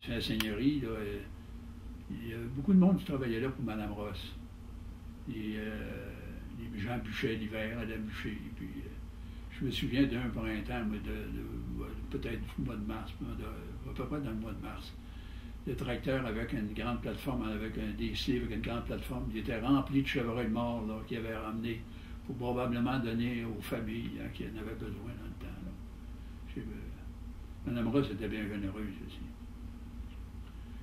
la seigneurie, là, il y a beaucoup de monde qui travaillait là pour Mme Ross. Les gens bûchaient l'hiver, elle a bûché. Puis, je me souviens d'un printemps, peut-être au mois de mars, à peu près dans le mois de mars. Le tracteur avec une grande plateforme, avec des scies, avec une grande plateforme, il était rempli de chevreuils morts qu'il avait ramenés pour probablement donner aux familles qui en avaient besoin dans le temps. Là. Mme Ross était bien généreuse aussi.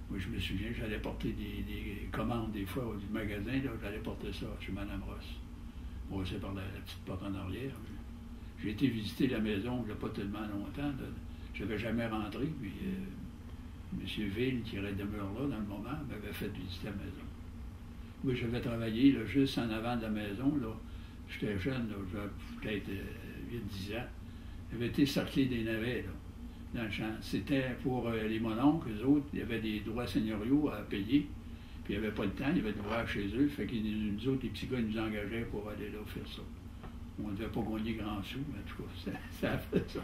Moi, je me souviens, j'allais porter des commandes des fois au magasin, j'allais porter ça chez Mme Ross. Bon, c'est par la petite porte en arrière. J'ai été visiter la maison il n'y a pas tellement longtemps. Je n'avais jamais rentré, puis M. Ville, qui demeure là dans le moment, m'avait fait visiter la maison. Moi, j'avais travaillé là, juste en avant de la maison. J'étais jeune, j'avais peut-être 8-10 ans. J'avais été cerclé des navets là, dans le champ. C'était pour les mononcles, eux autres, il y avait des droits seigneuriaux à payer. Puis il n'y avait pas le temps, il y avait de l'ouvrage chez eux. Fait que nous autres, les petits gars, ils nous engageaient pour aller là faire ça. On ne devait pas gagner grand sous, mais en tout cas, ça a fait ça.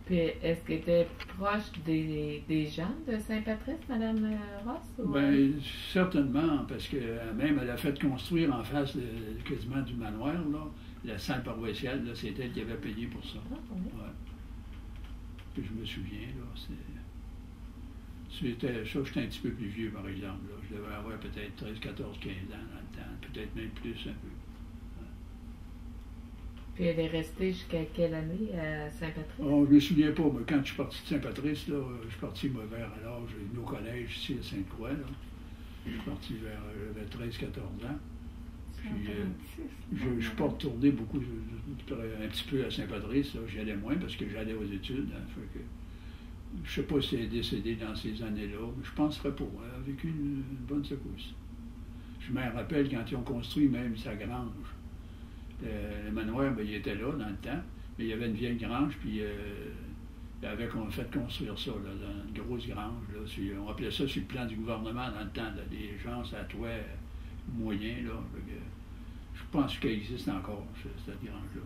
Puis, est-ce qu'elle était proche des gens de Saint-Patrice, Mme Ross? Bien, certainement, parce que même elle a fait construire en face quasiment du manoir, là, la salle paroissiale, c'est elle qui avait payé pour ça. Ah, oui. Ouais. Puis je me souviens, là, j'étais un petit peu plus vieux, par exemple. Là. Je devais avoir peut-être 13, 14, 15 ans dans le temps, peut-être même plus un peu. Puis elle est restée jusqu'à quelle année à Saint-Patrice? Oh, je ne me souviens pas, mais quand je suis parti de Saint-Patrice, là, je suis parti vers l'âge de nos collèges ici à Sainte-Croix. Là. Je suis parti vers 13-14 ans. Puis je suis pas retourné beaucoup, un petit peu à Saint-Patrice. J'y allais moins parce que j'allais aux études. Hein, fait que, je ne sais pas si elle est décédée dans ces années-là, mais je ne penserais pas. Elle a vécu une bonne secousse. Je me rappelle quand ils ont construit même sa grange. Le manoir, ben, il était là dans le temps, mais il y avait une vieille grange, puis il avait fait construire ça, là, dans une grosse grange. Là, on appelait ça sur le plan du gouvernement dans le temps, là, des gens à toit moyen. Là, je pense qu'elle existe encore, cette grange-là.